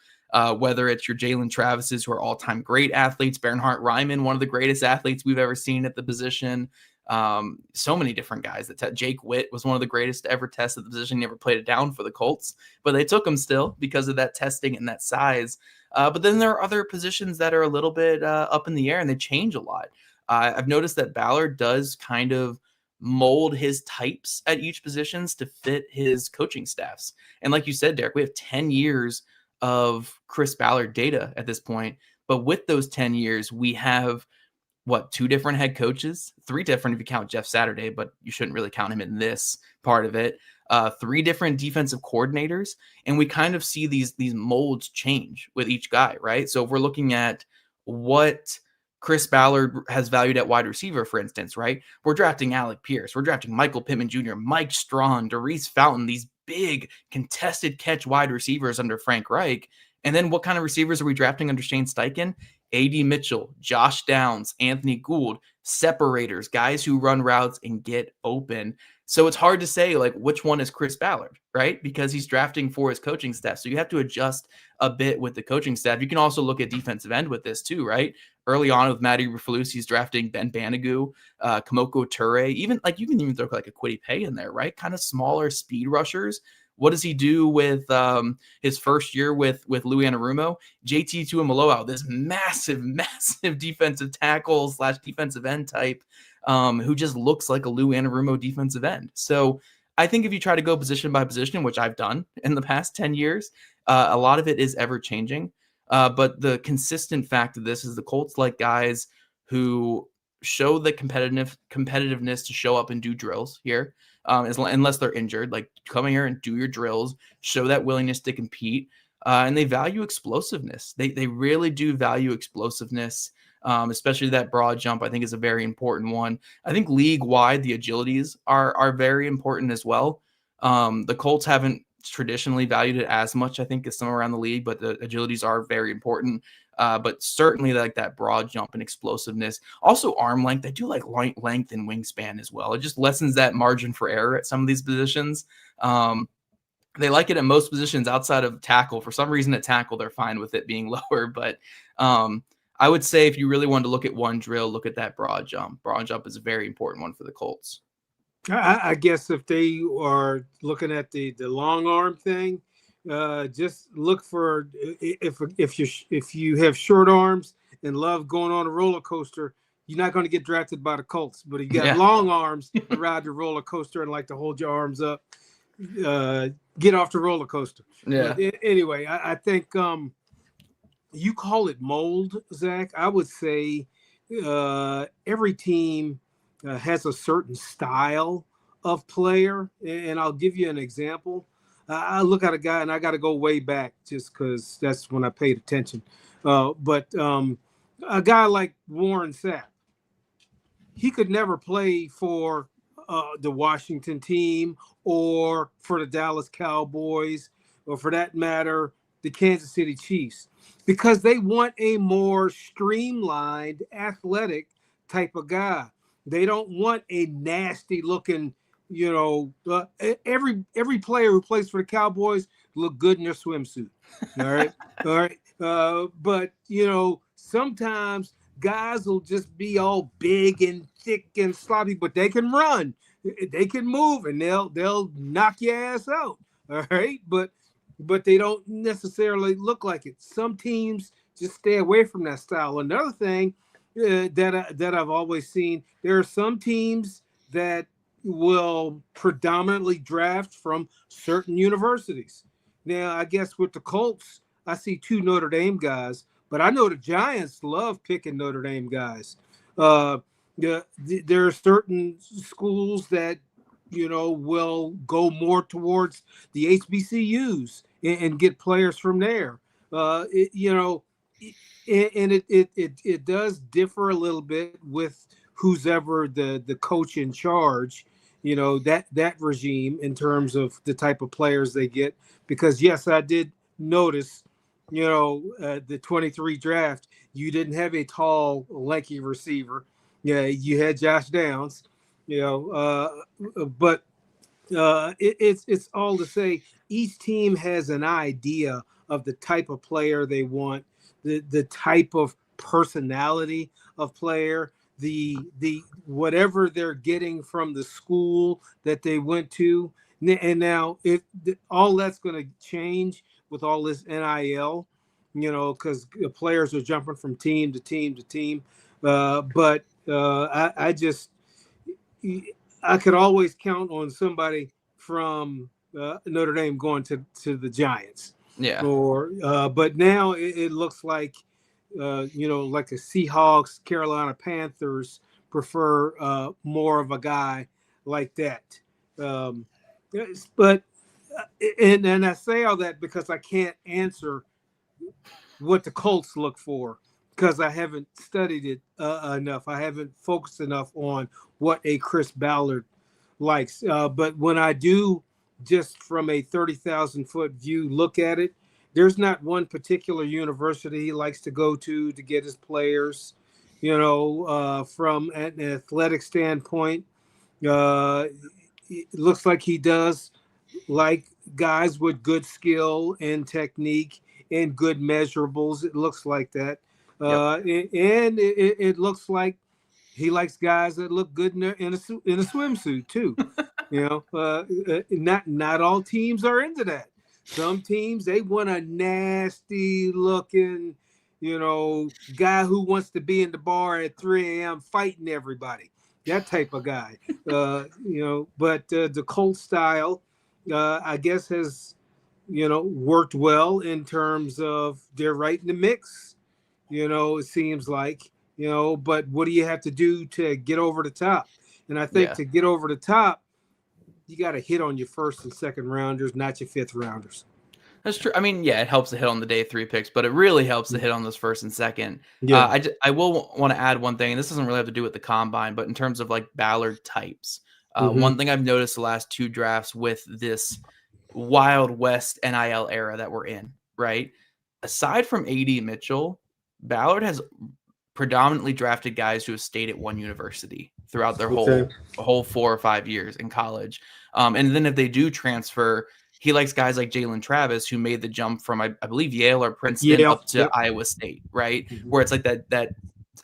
Whether it's your Jalen Travises, who are all-time great athletes, Bernhard Raimann, one of the greatest athletes we've ever seen at the position. So many different guys. Jake Witt was one of the greatest to ever test at the position. He never played it down for the Colts, but they took him still because of that testing and that size. But then there are other positions that are a little bit up in the air, and they change a lot. I've noticed that Ballard does kind of mold his types at each positions to fit his coaching staffs. And like you said, Derek, we have 10 years of Chris Ballard data at this point. But with those 10 years, we have, 2 different head coaches? 3 different if you count Jeff Saturday, but you shouldn't really count him in this part of it. 3 different defensive coordinators. And we kind of see these molds change with each guy, right? So if we're looking at what Chris Ballard has valued at wide receiver, for instance, right? We're drafting Alec Pierce. We're drafting Michael Pittman Jr., Mike Strawn, Darius Fountain, these big contested catch wide receivers under Frank Reich. And then what kind of receivers are we drafting under Shane Steichen? A.D. Mitchell, Josh Downs, Anthony Gould, separators, guys who run routes and get open. So it's hard to say like which one is Chris Ballard, right? Because he's drafting for his coaching staff. So you have to adjust a bit with the coaching staff. You can also look at defensive end with this too, right? Early on with Matty Ruffalus, he's drafting Ben Banogu, Kamoko Toure, even like you can even throw like a Kwity Paye in there, right? Kind of smaller speed rushers. What does he do with his first year with Louis Anarumo? JT Tuimoloau, this massive defensive tackle / defensive end type who just looks like a Louis Anarumo defensive end. So I think if you try to go position by position, which I've done in the past 10 years, a lot of it is ever changing. But the consistent fact of this is the Colts like guys who show the competitiveness to show up and do drills here. Unless they're injured, like come in here and do your drills, show that willingness to compete, and they value explosiveness. They really do value explosiveness, especially that broad jump. I think is a very important one. I think league-wide, the agilities are very important as well. The Colts haven't traditionally valued it as much, I think, as some around the league, but the agilities are very important. But certainly like that broad jump and explosiveness. Also arm length. I do like length and wingspan as well. It just lessens that margin for error at some of these positions. They like it at most positions outside of tackle. For some reason at tackle, they're fine with it being lower. But I would say if you really wanted to look at one drill, look at that broad jump. Broad jump is a very important one for the Colts. I guess if they are looking at the long arm thing, just look for if you have short arms and love going on a roller coaster, you're not going to get drafted by the Colts. But if you got long arms to ride the roller coaster and like to hold your arms up, get off the roller coaster. Yeah. But anyway, I think you call it mold, Zach. I would say every team has a certain style of player, and I'll give you an example. I look at a guy, and I got to go way back just because that's when I paid attention. But a guy like Warren Sapp, he could never play for the Washington team or for the Dallas Cowboys or, for that matter, the Kansas City Chiefs, because they want a more streamlined, athletic type of guy. They don't want a nasty-looking every player who plays for the Cowboys look good in their swimsuit. All right. All right. But sometimes guys will just be all big and thick and sloppy, but they can run, they can move, and they'll knock your ass out. All right. But they don't necessarily look like it. Some teams just stay away from that style. Another thing that I've always seen, there are some teams that will predominantly draft from certain universities. Now, I guess with the Colts, I see 2 Notre Dame guys, but I know the Giants love picking Notre Dame guys. There are certain schools that will go more towards the HBCUs and get players from there. It does differ a little bit with who's ever the coach in charge, that regime in terms of the type of players they get. Because yes, I did notice, the 23 draft, you didn't have a tall, lanky receiver. Yeah, you had Josh Downs, but it's all to say each team has an idea of the type of player they want, the type of personality of player, the whatever they're getting from the school that they went to. And now if all that's going to change with all this NIL, because players are jumping from team to team to team. But I could always count on somebody from Notre Dame going to the Giants. Yeah. But now it looks like, like the Seahawks, Carolina Panthers prefer more of a guy like that. But I say all that because I can't answer what the Colts look for because I haven't studied it enough. I haven't focused enough on what a Chris Ballard likes. But when I do, just from a 30,000-foot view, look at it, there's not one particular university he likes to go to get his players. From an athletic standpoint, it looks like he does like guys with good skill and technique and good measurables. It looks like that. And it looks like he likes guys that look good in a swimsuit too. Not all teams are into that. Some teams, they want a nasty looking, guy who wants to be in the bar at 3 a.m. fighting everybody. That type of guy. But the Colt style, I guess, has, worked well in terms of they're right in the mix. It seems like, but what do you have to do to get over the top? And I think to get over the top, you got to hit on your first and second rounders, not your fifth rounders. That's true. I mean, yeah, it helps to hit on the day 3 picks, but it really helps to hit on those first and second. Yeah. I will want to add one thing, and this doesn't really have to do with the combine, but in terms of like Ballard types, one thing I've noticed the last 2 drafts with this Wild West NIL era that we're in, right? Aside from AD Mitchell, Ballard has predominantly drafted guys who have stayed at one university throughout their whole 4 or 5 years in college. And then if they do transfer, he likes guys like Jalen Travis, who made the jump from, I believe, Yale or Princeton up to Iowa State, right? Where it's like that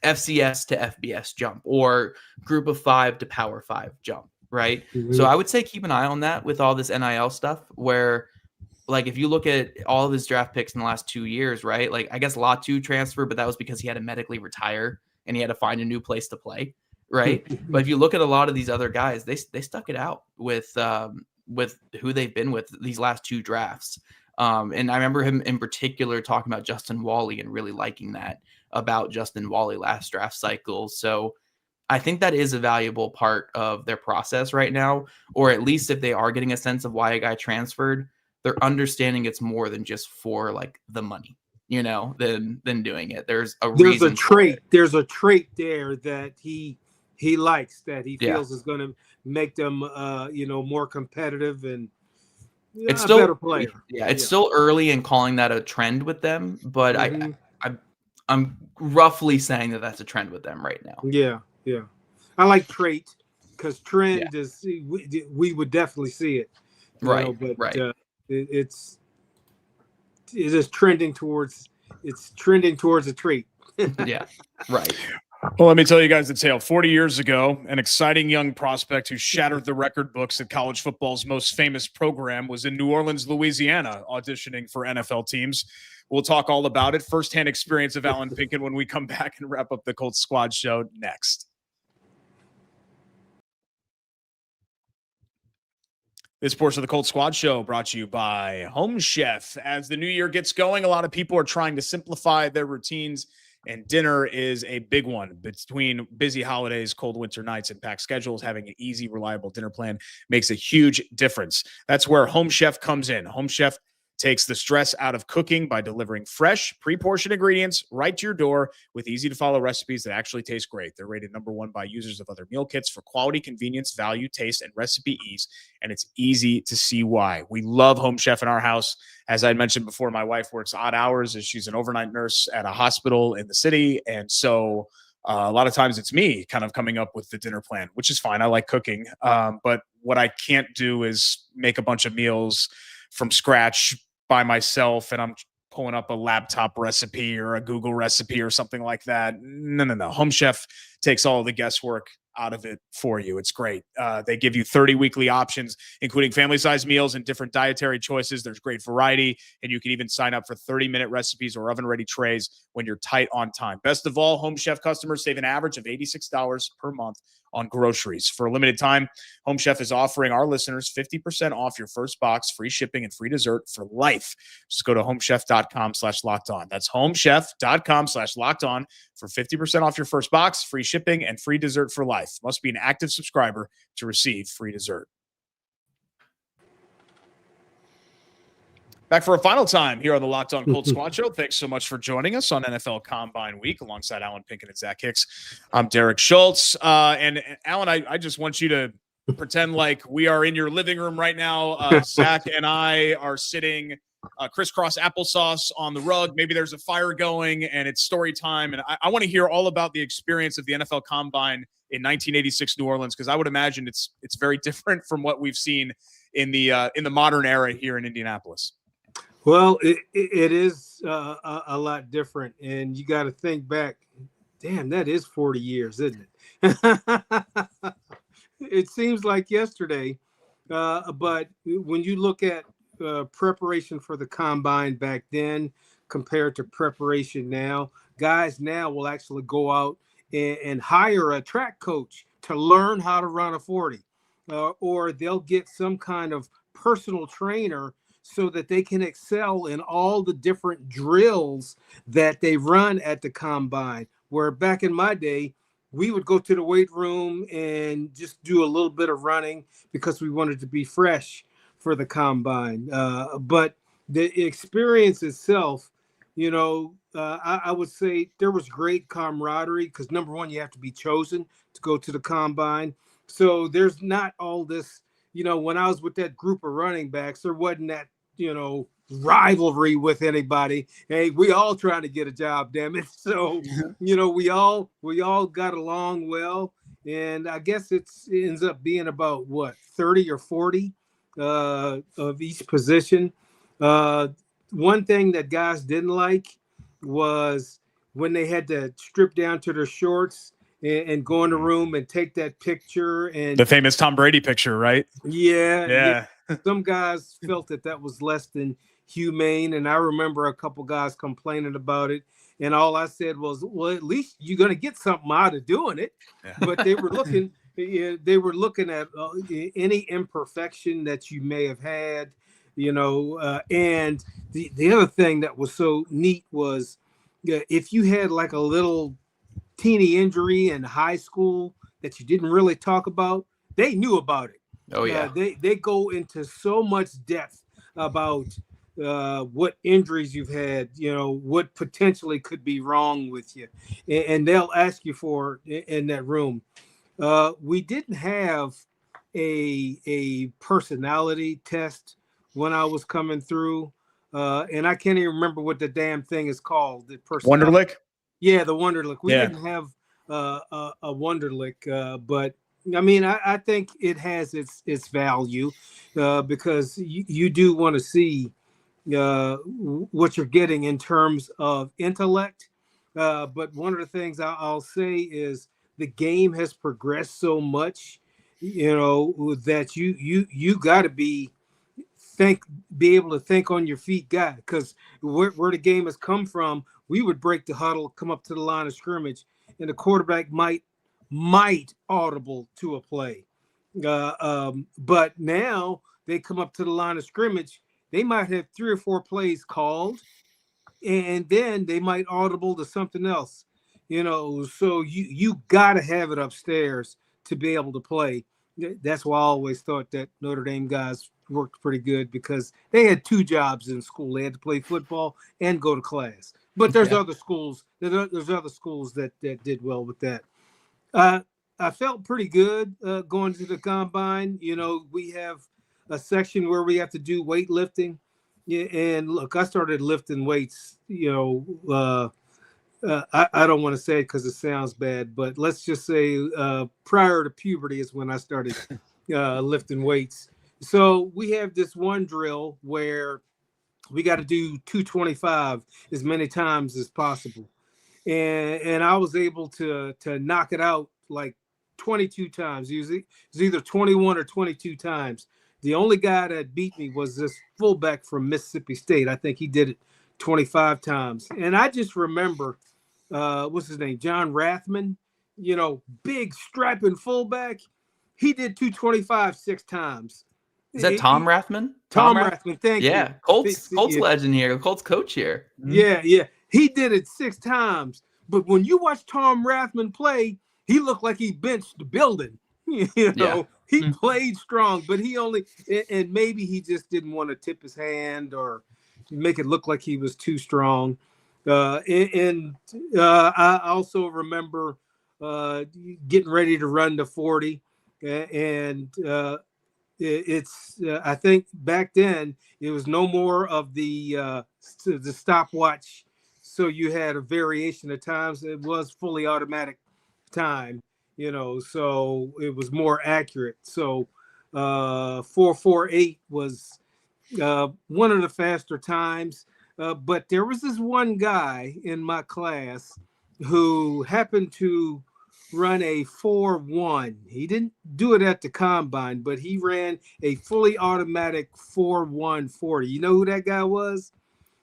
FCS to FBS jump or group of 5 to Power 5 jump, right? So I would say keep an eye on that with all this NIL stuff where, like, if you look at all of his draft picks in the last 2 years, right? Like, I guess Latu transferred, but that was because he had to medically retire and he had to find a new place to play, right? But if you look at a lot of these other guys, they stuck it out with who they've been with these last 2 drafts. And I remember him in particular talking about Justin Wally and really liking that about Justin Wally last draft cycle. So I think that is a valuable part of their process right now, or at least if they are getting a sense of why a guy transferred, they're understanding it's more than just for like the money, than doing it. There's a trait. There's a trait there that he likes, that he feels is going to make them, more competitive and it's a still better player. It's still early in calling that a trend with them, but I'm roughly saying that that's a trend with them right now. Yeah. I like trait because trend is we would definitely see it, right? But right. It is trending towards a treat. Yeah, right. Well, let me tell you guys the tale. 40 years ago, an exciting young prospect who shattered the record books at college football's most famous program was in New Orleans, Louisiana, auditioning for NFL teams. We'll talk all about it. Firsthand experience of Allen Pinkett when we come back and wrap up the Colts Squad show next. This portion of the Colts Squad show brought to you by HomeChef. As the new year gets going, a lot of people are trying to simplify their routines, and dinner is a big one. Between busy holidays, cold winter nights, and packed schedules, having an easy, reliable dinner plan makes a huge difference. That's where HomeChef comes in. HomeChef takes the stress out of cooking by delivering fresh, pre-portioned ingredients right to your door with easy-to-follow recipes that actually taste great. They're rated #1 by users of other meal kits for quality, convenience, value, taste, and recipe ease, and it's easy to see why. We love HomeChef in our house. As I mentioned before, my wife works odd hours as she's an overnight nurse at a hospital in the city, and so a lot of times it's me kind of coming up with the dinner plan, which is fine. I like cooking, but what I can't do is make a bunch of meals from scratch by myself and I'm pulling up a laptop recipe or a Google recipe or something like that. No. HomeChef takes all the guesswork out of it for you. It's great. They give you 30 weekly options, including family-sized meals and different dietary choices. There's great variety, and you can even sign up for 30-minute recipes or oven-ready trays when you're tight on time. Best of all, HomeChef customers save an average of $86 per month on groceries. For a limited time, HomeChef is offering our listeners 50% off your first box, free shipping, and free dessert for life. Just go to homechef.com/lockedon. That's homechef.com/lockedon for 50% off your first box, free shipping, and free dessert for life. Must be an active subscriber to receive free dessert. Back for a final time here on the Locked On Colts Squad Show. Thanks so much for joining us on NFL Combine Week alongside Allen Pinkett and Zach Hicks. I'm Derek Schultz. And Allen, I just want you to pretend like we are in your living room right now. Zach and I are sitting crisscross applesauce on the rug. Maybe there's a fire going and it's story time. And I want to hear all about the experience of the NFL Combine in 1986 New Orleans, because I would imagine it's very different from what we've seen in the modern era here in Indianapolis. Well, it is a lot different, and you got to think back. Damn, that is 40 years, isn't it? It seems like yesterday, but when you look at preparation for the combine back then compared to preparation now, guys now will actually go out and hire a track coach to learn how to run a 40, or they'll get some kind of personal trainer so that they can excel in all the different drills that they run at the combine. Where back in my day, we would go to the weight room and just do a little bit of running because we wanted to be fresh for the combine. But the experience itself, I would say there was great camaraderie because, number one, you have to be chosen to go to the combine. So there's not all this, when I was with that group of running backs, there wasn't that, rivalry with anybody. Hey, we all trying to get a job, damn it. So, we all got along well. And I guess it ends up being about 30 or 40 of each position. One thing that guys didn't like was when they had to strip down to their shorts and go in the room and take that picture. And the famous Tom Brady picture, right? Yeah. Some guys felt that was less than humane. And I remember a couple guys complaining about it. And all I said was, well, at least you're going to get something out of doing it. Yeah. But they were looking at any imperfection that you may have had, and the other thing that was so neat was if you had like a little teeny injury in high school that you didn't really talk about, they knew about it. Oh yeah. They go into so much depth about what injuries you've had, what potentially could be wrong with you, and they'll ask you for in that room. We didn't have a personality test when I was coming through, and I can't even remember what the damn thing is called. The Wonderlic? Yeah, the Wonderlic. We didn't have a Wonderlic, but I mean, I think it has its value because you do want to see what you're getting in terms of intellect. But one of the things I'll say is the game has progressed so much, that you got to be able to think on your feet, guy. Because where the game has come from, we would break the huddle, come up to the line of scrimmage, and the quarterback might audible to a play. But now they come up to the line of scrimmage, they might have 3 or 4 plays called, and then they might audible to something else. So you got to have it upstairs to be able to play. That's why I always thought that Notre Dame guys worked pretty good, because they had 2 jobs in school. They had to play football and go to class. But there's other schools. There's other schools that did well with that. I felt pretty good going to the combine. We have a section where we have to do weightlifting. Yeah, and look, I started lifting weights. I don't want to say it because it sounds bad, but let's just say prior to puberty is when I started lifting weights. So we have this one drill where we got to do 225 as many times as possible, and I was able to knock it out like 22 times. It was either 21 or 22 times. The only guy that beat me was this fullback from Mississippi State. I think he did it 25 times. And I just remember, what's his name? John Rathman, big strapping fullback. He did 225 6 times. Is that Tom Rathman? Tom Rathman, thank you. Yeah, Colts legend here, Colts coach here. Yeah. He did it 6 times. But when you watch Tom Rathman play, he looked like he benched the building. He played strong, but he only, and maybe he just didn't want to tip his hand or make it look like he was too strong. I also remember getting ready to run the 40, and I think back then it was no more of the stopwatch, so you had a variation of times. It was fully automatic time. So it was more accurate. So 4:48 was one of the faster times. But there was this one guy in my class who happened to run a 4.1. He didn't do it at the combine, but he ran a fully automatic 4.140. You know who that guy was?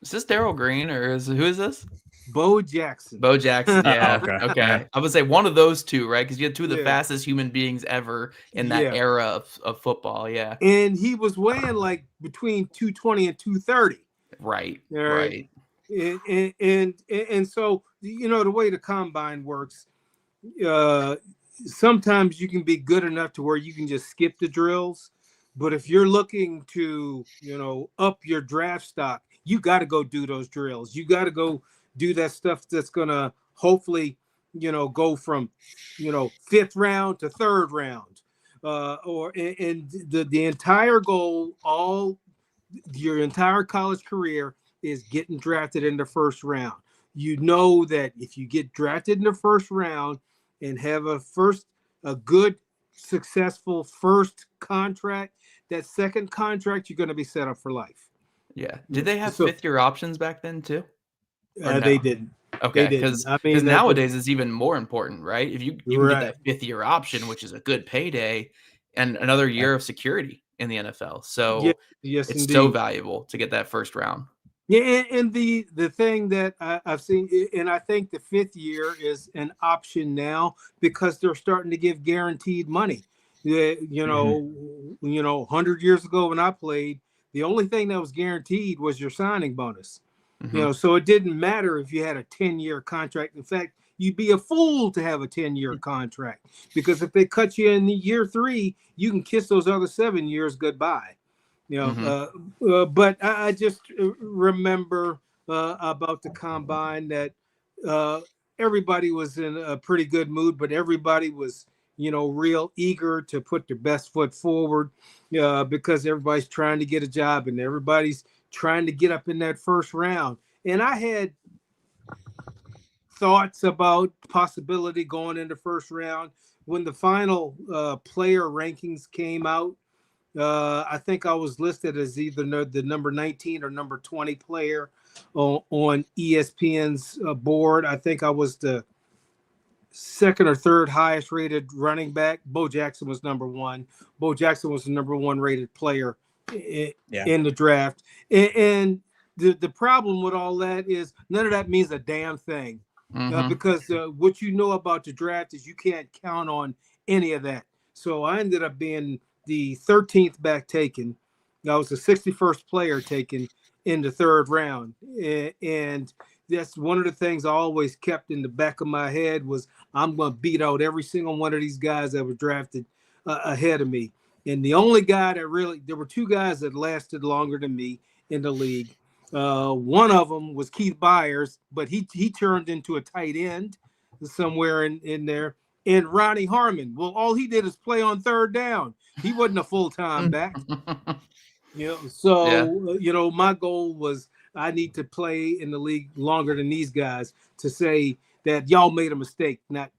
Is this Darryl Green, or who is this? Bo Jackson. Bo Jackson, yeah. Okay. I would say one of those two, right? Because you had 2 of the fastest human beings ever in that era of football, yeah. And he was weighing like between 220 and 230. Right. And so, the way the combine works, sometimes you can be good enough to where you can just skip the drills. But if you're looking to, up your draft stock, you got to go do those drills. You got to go do that stuff that's going to hopefully, go from, 5th round to 3rd round. And the entire goal, your entire college career is getting drafted in the 1st round. You know that if you get drafted in the 1st round and have a good, successful 1st contract, that 2nd contract, you're going to be set up for life. Yeah. Did they have 5th-year options back then too? No? They didn't. Okay, because nowadays it's even more important, right? If you can get that 5th-year option, which is a good payday, and another year of security in the NFL. So yes, it's indeed. so valuable to get that 1st round. Yeah, and the thing that I've seen, and I think the 5th year is an option now because they're starting to give guaranteed money. 100 years ago when I played, the only thing that was guaranteed was your signing bonus. So it didn't matter if you had a 10-year contract. In fact, you'd be a fool to have a 10-year contract, because if they cut you in year 3, you can kiss those other 7 years goodbye. But I just remember about the combine that everybody was in a pretty good mood, but everybody was, real eager to put their best foot forward because everybody's trying to get a job and everybody's trying to get up in that 1st round. And I had thoughts about possibility going in the 1st round when the final player rankings came out, I think I was listed as either the number 19 or number 20 player on ESPN's board. I think I was the second or third highest rated running back. Bo Jackson was number one. Bo Jackson was the number one rated player in the draft. And the problem with all that is none of that means a damn thing. Because what you know about the draft is you can't count on any of that. So I ended up being the 13th back taken. I was the 61st player taken in the third round. And that's one of the things I always kept in the back of my head was I'm going to beat out every single one of these guys that were drafted ahead of me. And the only guy there were two guys that lasted longer than me in the league. One of them was Keith Byers, but he turned into a tight end somewhere in there. And Ronnie Harmon, well, all he did is play on third down. He wasn't a full-time back. My goal was I need to play in the league longer than these guys to say that y'all made a mistake not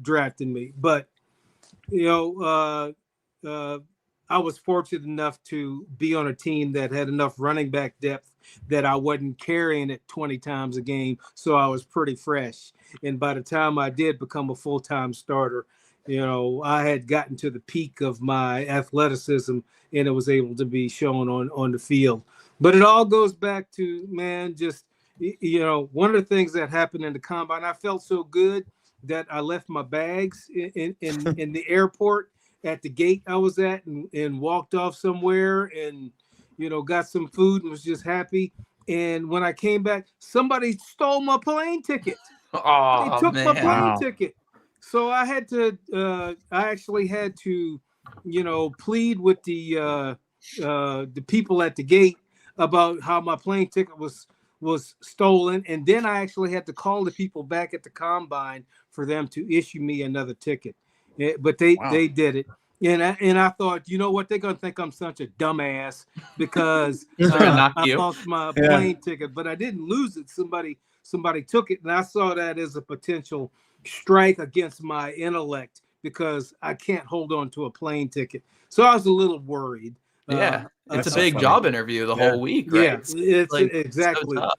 drafting me. But, I was fortunate enough to be on a team that had enough running back depth that I wasn't carrying it 20 times a game. So I was pretty fresh. And by the time I did become a full-time starter, I had gotten to the peak of my athleticism and it was able to be shown on the field. But it all goes back to, man, just, one of the things that happened in the combine, I felt so good that I left my bags in the airport at the gate I was at and walked off somewhere and, got some food and was just happy. And when I came back, somebody stole my plane ticket. They took my plane ticket. So I had to, I actually had to, plead with the people at the gate about how my plane ticket was stolen. And then I actually had to call the people back at the combine for them to issue me another ticket. But they did it. And I thought, you know what? They're going to think I'm such a dumbass because I lost my plane ticket, but I didn't lose it. Somebody took it. And I saw that as a potential strike against my intellect because I can't hold on to a plane ticket. So I was a little worried. Yeah. It's a big job interview the whole week, right? Yeah, it's like, exactly. So tough.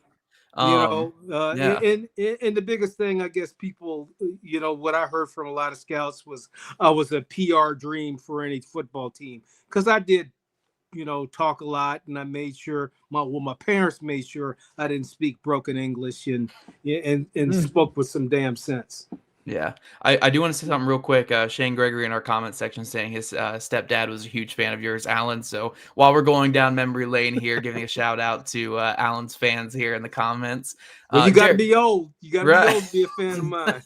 And the biggest thing, I guess people, what I heard from a lot of scouts was I was a PR dream for any football team because I did, talk a lot and I made sure my parents made sure I didn't speak broken English and spoke with some damn sense. Yeah, I do want to say something real quick. Shane Gregory in our comment section saying his stepdad was a huge fan of yours, Alan. So while we're going down memory lane here, giving a shout out to Alan's fans here in the comments. Well, you got to be old. You got to be old to be a fan of mine.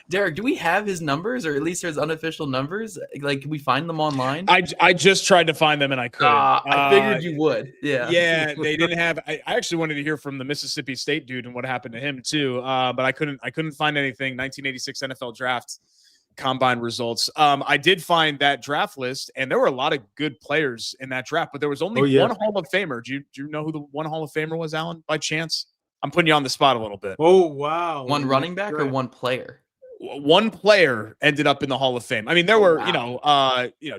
Derek, do we have his numbers or at least his unofficial numbers? Like, can we find them online? I just tried to find them and I couldn't. I figured you would. Yeah. Yeah, they didn't have. I actually wanted to hear from the Mississippi State dude and what happened to him too. But I couldn't find anything. 1986 NFL draft combine results. I did find that draft list, and there were a lot of good players in that draft, but there was only one Hall of Famer. Do you know who the one Hall of Famer was, Alan, by chance? I'm putting you on the spot a little bit. Oh, wow. One running back or one player? One player ended up in the Hall of Fame. I mean, there were,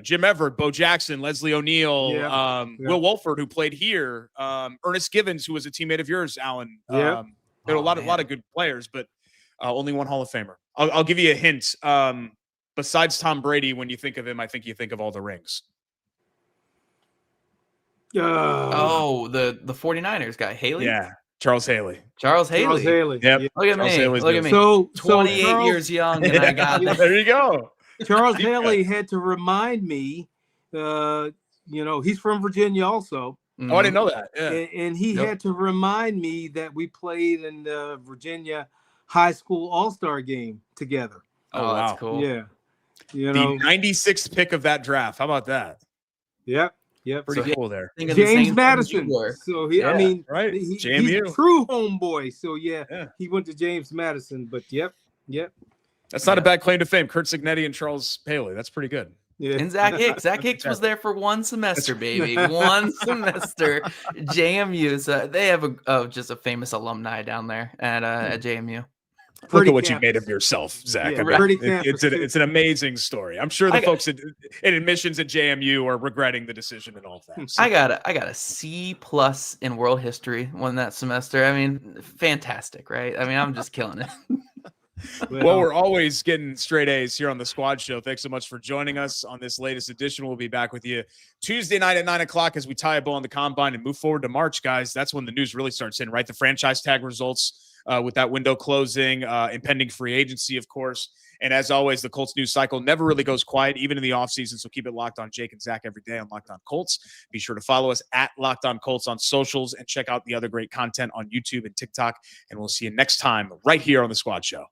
Jim Everett, Bo Jackson, Leslie O'Neal, Will Wolford, who played here, Ernest Givens, who was a teammate of yours, Alan. There were a lot of good players, but only one Hall of Famer. I'll give you a hint. Besides Tom Brady, when you think of him, I think you think of all the rings. The 49ers guy, Haley? Yeah. Charles Haley. Charles Haley. Yep. Look at me. Look at me. So 28 years young, and I got this. There you go. Charles Haley had to remind me, he's from Virginia also. Oh, I didn't know that. Yeah. And he had to remind me that we played in the Virginia High School All-Star game together. Oh, wow. That's cool. Yeah. The 96th pick of that draft. How about that? Yep. Pretty cool there. James Madison. So he's JMU. a true homeboy. So he went to James Madison. But yep. That's not a bad claim to fame. Kurt Signetti and Charles Haley. That's pretty good. Yeah. And Zach Hicks. Zach Hicks was there for one semester, baby. One semester. JMU. So they have just a famous alumni down there at JMU. Look at what you made of yourself, Zach. Yeah, I mean, pretty campus, it's an amazing story. I'm sure the folks in admissions at JMU are regretting the decision and all of that. So. I got a C+ in world history one that semester. I mean, fantastic, right? I mean, I'm just killing it. Well, we're always getting straight A's here on the Squad Show. Thanks so much for joining us on this latest edition. We'll be back with you Tuesday night at 9:00 as we tie a bow on the combine and move forward to March, guys. That's when the news really starts in, right? The franchise tag results with that window closing, impending free agency, of course. And as always, the Colts news cycle never really goes quiet, even in the offseason. So keep it locked on Jake and Zach every day on Locked On Colts. Be sure to follow us at Locked On Colts on socials and check out the other great content on YouTube and TikTok. And we'll see you next time right here on the Squad Show.